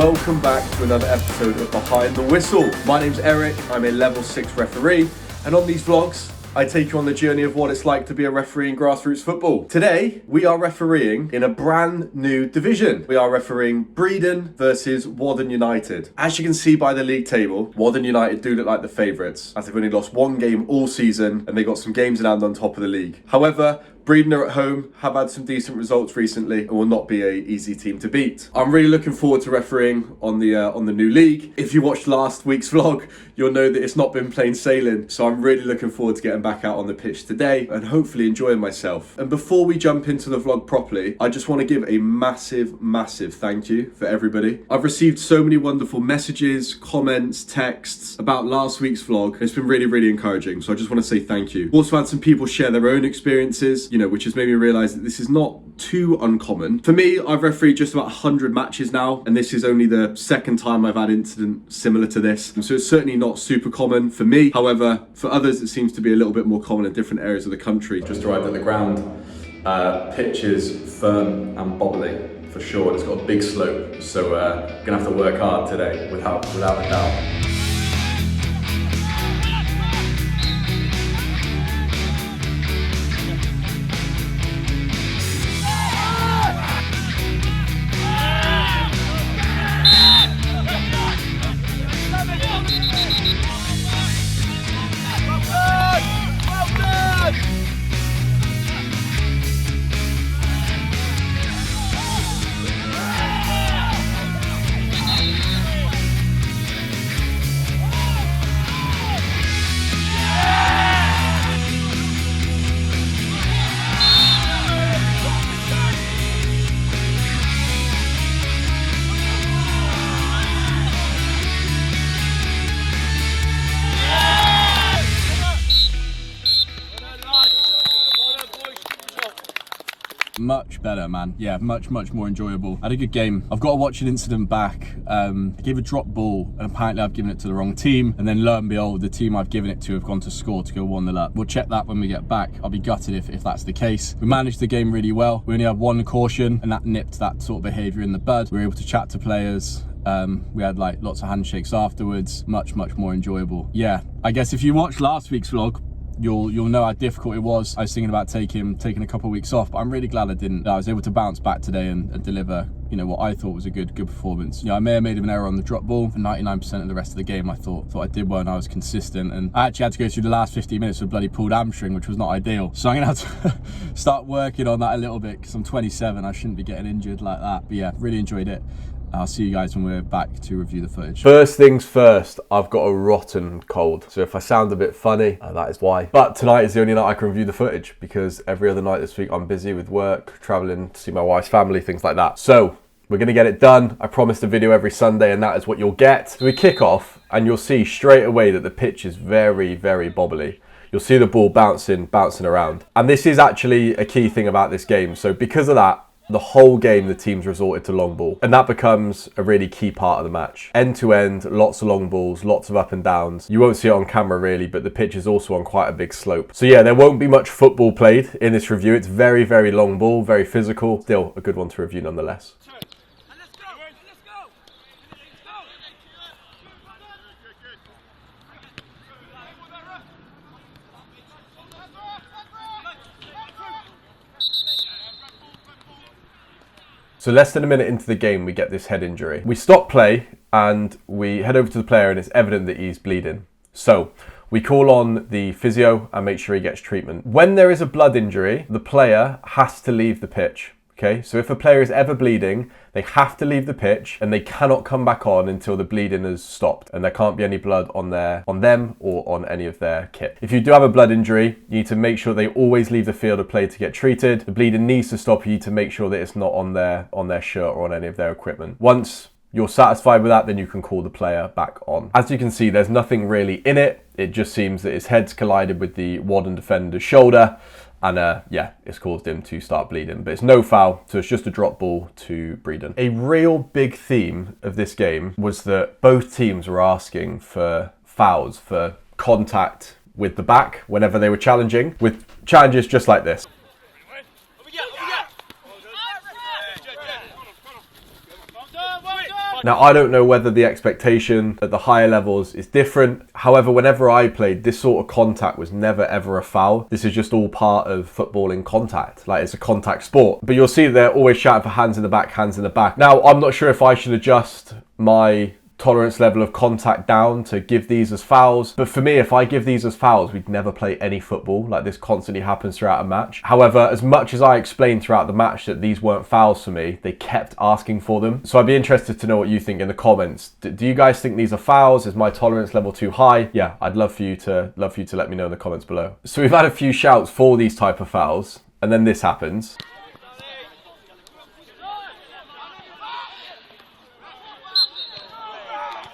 welcome back to another episode of Behind the Whistle. My name's Eric, I'm a level 6 referee, and on these vlogs, I take you on the journey of what it's like to be a referee in grassroots football. Today, we are refereeing in a brand new division. We are refereeing Breedon versus Wadden United. As you can see by the league table, Wadden United do look like the favourites, as they've only lost one game all season, and they got some games in hand on top of the league. However, Breedon are at home, have had some decent results recently, and will not be an easy team to beat. I'm really looking forward to refereeing on the new league. If you watched last week's vlog, you'll know that it's not been plain sailing, so I'm really looking forward to getting back out on the pitch today and hopefully enjoying myself. And before we jump into the vlog properly, I just want to give a massive thank you for everybody. I've received so many wonderful messages, comments, texts about last week's vlog. It's been really encouraging, so I just want to say thank you. Also had some people share their own experiences, which has made me realise that this is not too uncommon. For me, I've refereed just about 100 matches now, and this is only the second time I've had an incident similar to this. So it's certainly not super common for me. However, for others, it seems to be a little bit more common in different areas of the country. Just arrived at the ground. Pitch is firm and bobbly, for sure. It's got a big slope, so gonna have to work hard today, without a doubt. Much better, man. Yeah, much more enjoyable. I had a good game. I've got to watch an incident back. I gave a drop ball and apparently I've given it to the wrong team, and then lo and behold, the team I've given it to have gone to score to go 1-0 up. We'll check that when we get back. I'll be gutted if that's the case. We managed the game really well. We only had one caution and that nipped that sort of behaviour in the bud. We were able to chat to players. We had like lots of handshakes afterwards. Much more enjoyable. Yeah, I guess if you watched last week's vlog, you'll know how difficult it was. I was thinking about taking a couple of weeks off, but I'm really glad I didn't. I was able to bounce back today and deliver, what I thought was a good performance. I may have made an error on the drop ball. For 99% of the rest of the game, I thought I did well and I was consistent. And I actually had to go through the last 15 minutes with a bloody pulled hamstring, which was not ideal. So I'm gonna have to start working on that a little bit, because I'm 27. I shouldn't be getting injured like that. But yeah, really enjoyed it. I'll see you guys when we're back to review the footage. First things first, I've got a rotten cold. So if I sound a bit funny, that is why. But tonight is the only night I can review the footage, because every other night this week I'm busy with work, traveling to see my wife's family, things like that. So we're gonna get it done. I promised a video every Sunday, and that is what you'll get. So we kick off and you'll see straight away that the pitch is very bobbly. You'll see the ball bouncing around. And this is actually a key thing about this game. So because of that, the whole game the teams resorted to long ball, and that becomes a really key part of the match. End to end, lots of long balls, lots of up and downs. You won't see it on camera really, but the pitch is also on quite a big slope. So yeah, there won't be much football played in this review. It's very long ball, very physical. Still a good one to review nonetheless. So less than a minute into the game, we get this head injury. We stop play and we head over to the player, and it's evident that he's bleeding. So we call on the physio and make sure he gets treatment. When there is a blood injury, the player has to leave the pitch. Okay, so if a player is ever bleeding, they have to leave the pitch and they cannot come back on until the bleeding has stopped, and there can't be any blood on them or on any of their kit. If you do have a blood injury, you need to make sure they always leave the field of play to get treated. The bleeding needs to stop. You need to make sure that it's not on their shirt or on any of their equipment. Once you're satisfied with that, then you can call the player back on. As you can see, there's nothing really in it. It just seems that his head's collided with the Wadden defender's shoulder, and yeah, it's caused him to start bleeding. But it's no foul, so it's just a drop ball to Breedon. A real big theme of this game was that both teams were asking for fouls, for contact with the back whenever they were challenging, with challenges just like this. Now, I don't know whether the expectation at the higher levels is different. However, whenever I played, this sort of contact was never ever a foul. This is just all part of footballing contact. Like, it's a contact sport. But you'll see they're always shouting for hands in the back, hands in the back. Now, I'm not sure if I should adjust my tolerance level of contact down to give these as fouls, but for me, if I give these as fouls, we'd never play any football. Like, this constantly happens throughout a match. However, as much as I explained throughout the match that these weren't fouls for me, they kept asking for them. So I'd be interested to know what you think in the comments. Do you guys think these are fouls? Is my tolerance level too high? Yeah, I'd love for you to let me know in the comments below. So we've had a few shouts for these type of fouls, and then this happens.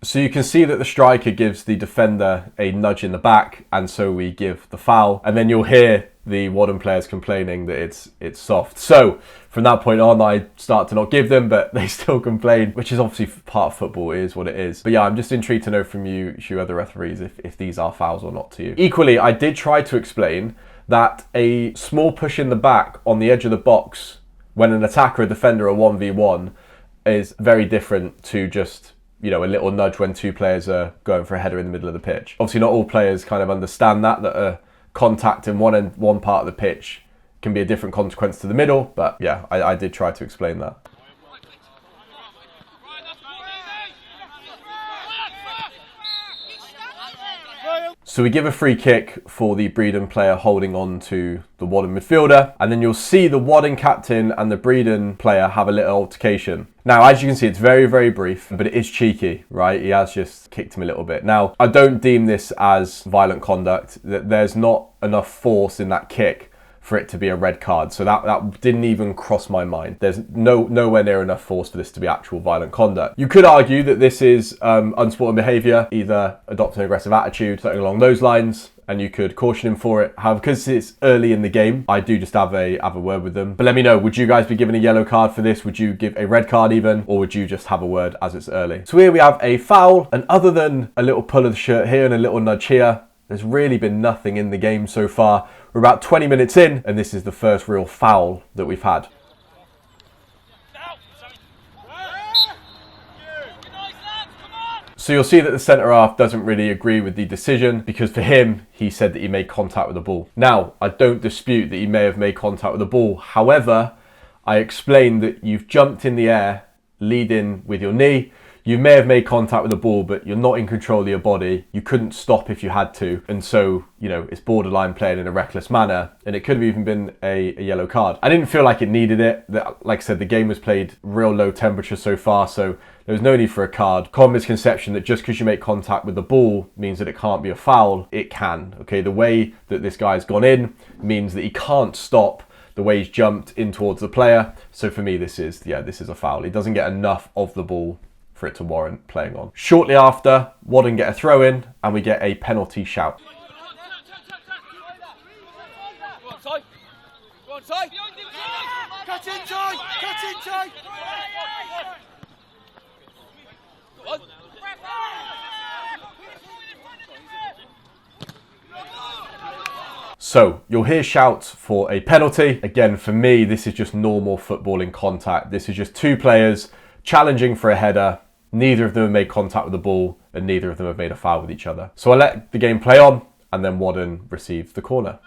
So you can see that the striker gives the defender a nudge in the back, and so we give the foul. And then you'll hear the Wadden players complaining that it's soft. So from that point on, I start to not give them, but they still complain, which is obviously part of football. It is what it is. But yeah, I'm just intrigued to know from you other referees if these are fouls or not to you. Equally, I did try to explain that a small push in the back on the edge of the box when an attacker or defender are 1v1 is very different to just, you know, a little nudge when two players are going for a header in the middle of the pitch. Obviously, not all players kind of understand that a contact in one part of the pitch can be a different consequence to the middle, but yeah, I did try to explain that. So we give a free kick for the Breeden player holding on to the Wadden midfielder, and then you'll see the Wadden captain and the Breeden player have a little altercation. Now, as you can see, it's very, very brief, but it is cheeky, right? He has just kicked him a little bit. Now, I don't deem this as violent conduct. There's not enough force in that kick for it to be a red card. So that didn't even cross my mind. There's nowhere near enough force for this to be actual violent conduct. You could argue that this is unsporting behaviour, either adopt an aggressive attitude, something along those lines, and you could caution him for it. However, because it's early in the game, I do just have a word with them. But let me know, would you guys be given a yellow card for this? Would you give a red card even? Or would you just have a word as it's early? So here we have a foul, and other than a little pull of the shirt here and a little nudge here, there's really been nothing in the game so far. We're about 20 minutes in, and this is the first real foul that we've had. So you'll see that the centre-half doesn't really agree with the decision, because for him, he said that he made contact with the ball. Now, I don't dispute that he may have made contact with the ball. However, I explained that you've jumped in the air, leading with your knee. You may have made contact with the ball, but you're not in control of your body. You couldn't stop if you had to. And so, you know, it's borderline playing in a reckless manner. And it could have even been a yellow card. I didn't feel like it needed it. Like I said, the game was played real low temperature so far, so there was no need for a card. Common misconception that just because you make contact with the ball means that it can't be a foul. It can, okay? The way that this guy's gone in means that he can't stop the way he's jumped in towards the player. So for me, this is a foul. He doesn't get enough of the ball for it to warrant playing on. Shortly after, Wadden get a throw in and we get a penalty shout. So you'll hear shouts for a penalty. Again, for me, this is just normal footballing contact. This is just two players challenging for a header. Neither of them have made contact with the ball, and neither of them have made a foul with each other. So I let the game play on, and then Wadden received the corner.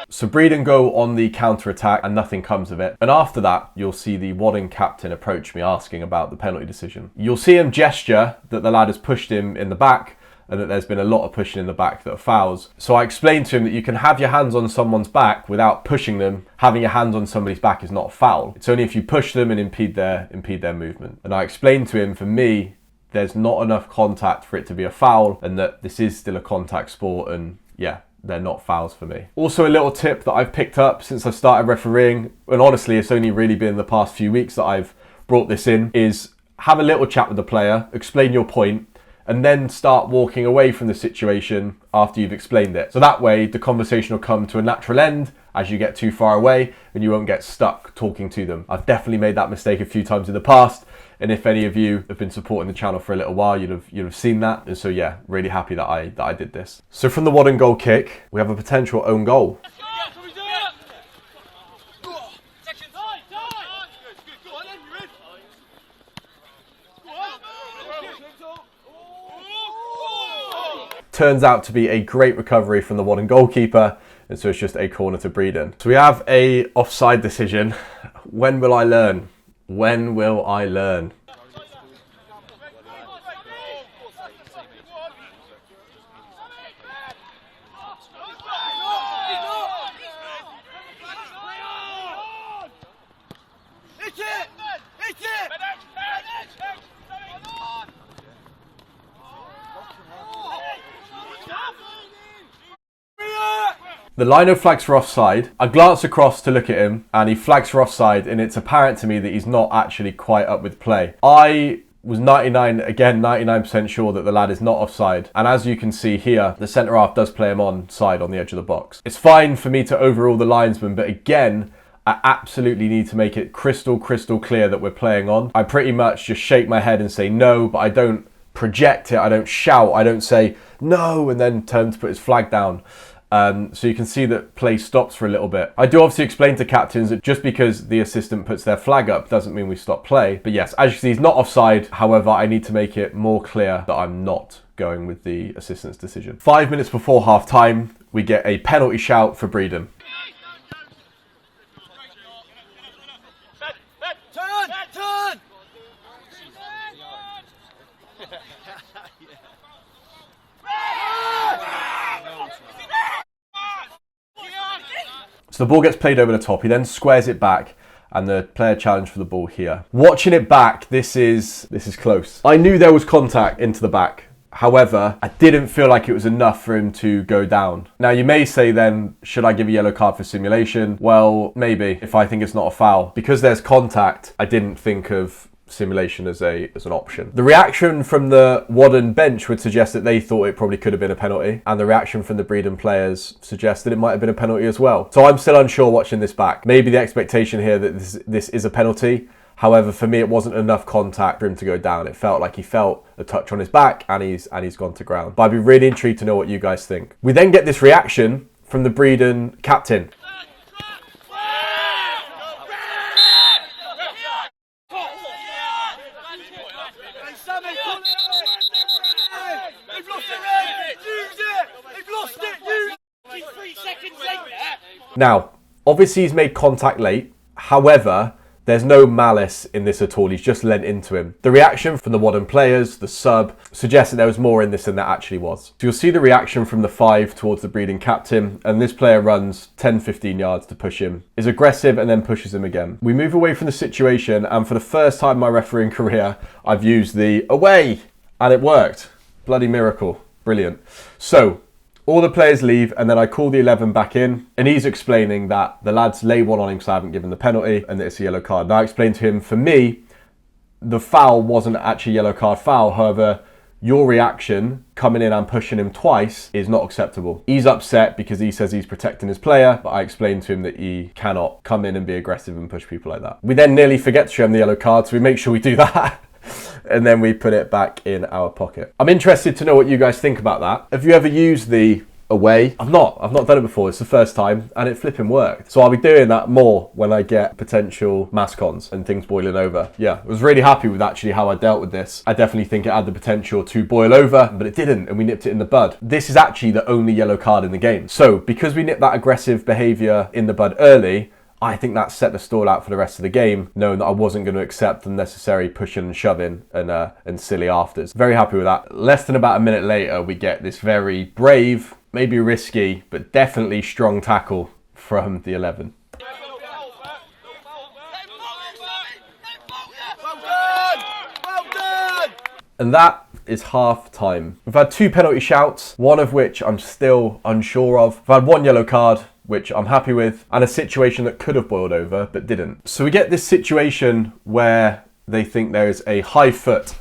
So Breeden go on the counter-attack and nothing comes of it. And after that, you'll see the Wadden captain approach me asking about the penalty decision. You'll see him gesture that the lad has pushed him in the back and that there's been a lot of pushing in the back that are fouls. So I explained to him that you can have your hands on someone's back without pushing them. Having your hands on somebody's back is not a foul. It's only if you push them and impede their movement. And I explained to him, for me, there's not enough contact for it to be a foul, and that this is still a contact sport, and yeah, they're not fouls for me. Also, a little tip that I've picked up since I started refereeing, and honestly it's only really been the past few weeks that I've brought this in, is have a little chat with the player, explain your point, and then start walking away from the situation after you've explained it. So that way the conversation will come to a natural end, as you get too far away and you won't get stuck talking to them. I've definitely made that mistake a few times in the past, and if any of you have been supporting the channel for a little while, you'd have seen that. And so yeah, really happy that I did this. So from the Wadden goal kick, we have a potential own goal. Turns out to be a great recovery from the Wadden goalkeeper, and so it's just a corner to Breeden. So we have a offside decision. When will I learn? When will I learn? The lino flags for offside. I glance across to look at him and he flags for offside, and it's apparent to me that he's not actually quite up with play. I was 99% sure that the lad is not offside. And as you can see here, the centre half does play him on side on the edge of the box. It's fine for me to overrule the linesman, but again, I absolutely need to make it crystal clear that we're playing on. I pretty much just shake my head and say no, but I don't project it. I don't shout. I don't say no and then turn to put his flag down. So you can see that play stops for a little bit. I do obviously explain to captains that just because the assistant puts their flag up doesn't mean we stop play. But yes, as you see, he's not offside. However, I need to make it more clear that I'm not going with the assistant's decision. 5 minutes before half time, we get a penalty shout for Breeden. Turn! So the ball gets played over the top. He then squares it back and the player challenged for the ball here. Watching it back, this is close. I knew there was contact into the back. However, I didn't feel like it was enough for him to go down. Now you may say then, should I give a yellow card for simulation? Well, maybe, if I think it's not a foul. Because there's contact, I didn't think of simulation as an option. The reaction from the Wadden bench would suggest that they thought it probably could have been a penalty, and the reaction from the Breeden players suggests that it might have been a penalty as well. So I'm still unsure watching this back. Maybe the expectation here that this is a penalty. However, for me, it wasn't enough contact for him to go down. It felt like he felt a touch on his back and he's gone to ground. But I'd be really intrigued to know what you guys think. We then get this reaction from the Breeden captain. Now, obviously he's made contact late. However, there's no malice in this at all. He's just leant into him. The reaction from the Wadden players, the sub, suggests that there was more in this than there actually was. So you'll see the reaction from the 5 towards the Breeden captain, and this player runs 10-15 yards to push him, is aggressive and then pushes him again. We move away from the situation, and for the first time in my refereeing career, I've used the away, and it worked. Bloody miracle. Brilliant. So all the players leave, and then I call the 11 back in, and he's explaining that the lads lay one on him because I haven't given the penalty, and that it's a yellow card. Now I explained to him, for me, the foul wasn't actually a yellow card foul. However, your reaction, coming in and pushing him twice, is not acceptable. He's upset because he says he's protecting his player, but I explained to him that he cannot come in and be aggressive and push people like that. We then nearly forget to show him the yellow card, so we make sure we do that. And then we put it back in our pocket. I'm interested to know what you guys think about that. Have you ever used the away? I've not done it before. It's the first time, and it flipping worked. So I'll be doing that more when I get potential mass-cons and things boiling over. Yeah, I was really happy with actually how I dealt with this. I definitely think it had the potential to boil over, but it didn't, and we nipped it in the bud. This is actually the only yellow card in the game. So because we nipped that aggressive behaviour in the bud early, I think that set the stall out for the rest of the game, knowing that I wasn't going to accept the necessary pushing and shoving and silly afters. Very happy with that. Less than about a minute later, we get this very brave, maybe risky, but definitely strong tackle from the 11. And that is half time. We've had 2 penalty shouts, one of which I'm still unsure of. We've had 1 yellow card, which I'm happy with, and a situation that could have boiled over, but didn't. So we get this situation where they think there is a high foot.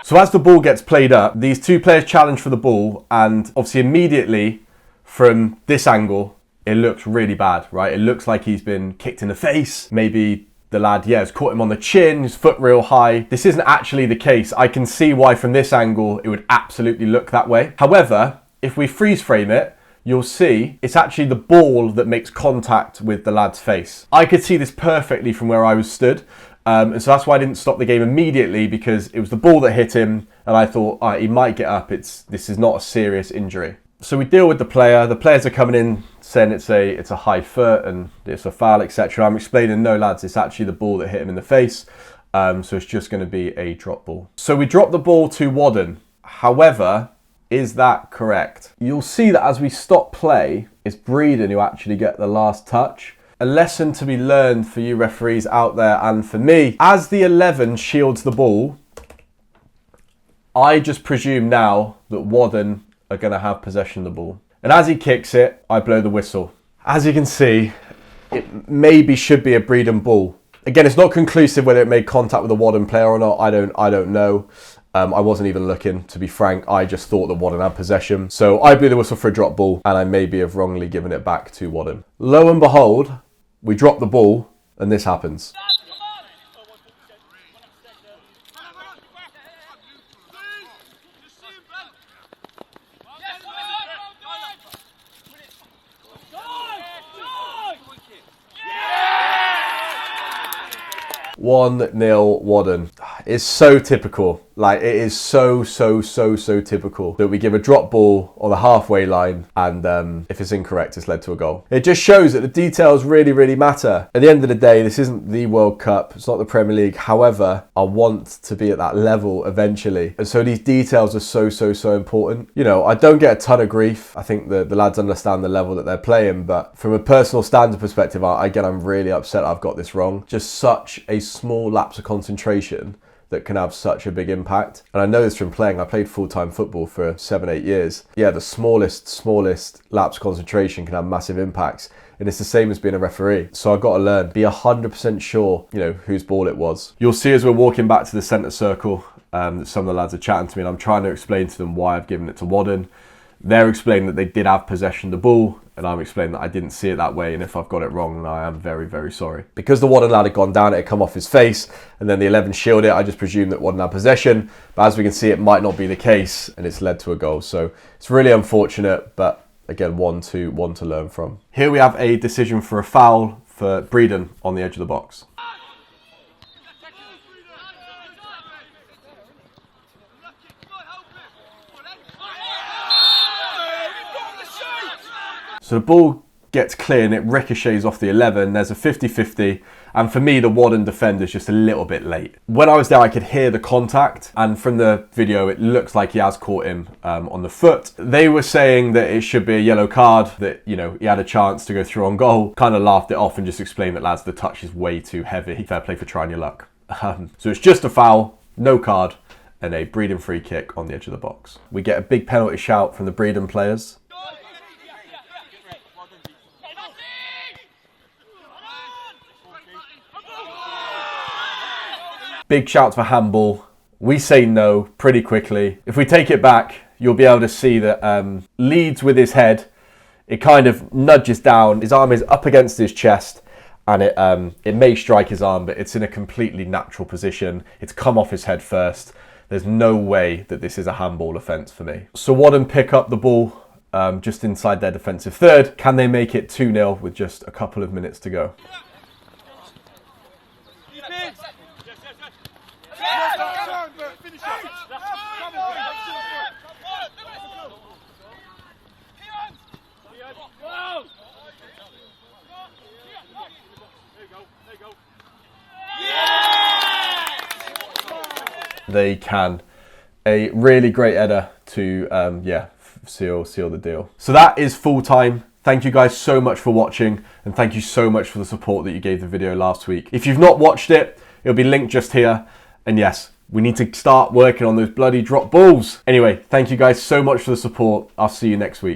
So as the ball gets played up, these two players challenge for the ball, and obviously immediately from this angle, it looks really bad, right? It looks like he's been kicked in the face. Maybe the lad, has caught him on the chin, his foot real high. This isn't actually the case. I can see why from this angle it would absolutely look that way. However, if we freeze frame it, you'll see it's actually the ball that makes contact with the lad's face. I could see this perfectly from where I was stood. And so that's why I didn't stop the game immediately, because it was the ball that hit him and I thought, all right, he might get up. This is not a serious injury. So we deal with the player. The players are coming in saying it's a high foot and it's a foul, etc. I'm explaining, no lads, it's actually the ball that hit him in the face. So it's just going to be a drop ball. So we drop the ball to Wadden. However, is that correct? You'll see that as we stop play, it's Breeden who actually get the last touch. A lesson to be learned for you referees out there and for me. As the 11 shields the ball, I just presume now that Wadden are going to have possession of the ball. And as he kicks it, I blow the whistle. As you can see, it maybe should be a Breeden ball. Again, it's not conclusive whether it made contact with a Wadden player or not. I don't know. I wasn't even looking, to be frank. I just thought that Wadden had possession. So I blew the whistle for a drop ball, and I maybe have wrongly given it back to Wadden. Lo and behold, we drop the ball, and this happens. One 0 Wadden. It's so typical. Like, it is so typical that we give a drop ball on the halfway line, and if it's incorrect, it's led to a goal. It just shows that the details really matter. At the end of the day, this isn't the World Cup. It's not the Premier League. However, I want to be at that level eventually. And so these details are so important. You know, I don't get a ton of grief. I think the lads understand the level that they're playing, but from a personal standard perspective, I'm really upset I've got this wrong. Just such a small lapse of concentration that can have such a big impact. And I know this from playing. I played full-time football for 7-8 years. Yeah, the smallest lapse of concentration can have massive impacts. And it's the same as being a referee. So I've got to learn, be 100% sure, whose ball it was. You'll see as we're walking back to the centre circle, that some of the lads are chatting to me, and I'm trying to explain to them why I've given it to Wadden. They're explaining that they did have possession of the ball, and I'm explaining that I didn't see it that way, and if I've got it wrong, then I am very sorry. Because the Wadden lad had gone down, it had come off his face, and then the 11 shielded it, I just presumed that Wadden had possession, but as we can see, it might not be the case, and it's led to a goal. So it's really unfortunate, but again, one to learn from. Here we have a decision for a foul for Breeden on the edge of the box. So the ball gets clear and it ricochets off the 11. There's a 50-50. And for me, the Wadden defender's just a little bit late. When I was there, I could hear the contact. And from the video, it looks like he has caught him on the foot. They were saying that it should be a yellow card, that, he had a chance to go through on goal. Kind of laughed it off and just explained that, lads, the touch is way too heavy. Fair play for trying your luck. So it's just a foul, no card, and a Breeden free kick on the edge of the box. We get a big penalty shout from the Breeden players. Big shout for handball. We say no pretty quickly. If we take it back, you'll be able to see that leads with his head. It kind of nudges down. His arm is up against his chest, and it may strike his arm, but it's in a completely natural position. It's come off his head first. There's no way that this is a handball offence for me. So Wadden pick up the ball just inside their defensive third. Can they make it 2-0 with just a couple of minutes to go? They can. A really great header to seal the deal. So that is full time. Thank you guys so much for watching, and thank you so much for the support that you gave the video last week. If you've not watched it, it'll be linked just here. And yes, we need to start working on those bloody drop balls. Anyway, thank you guys so much for the support. I'll see you next week.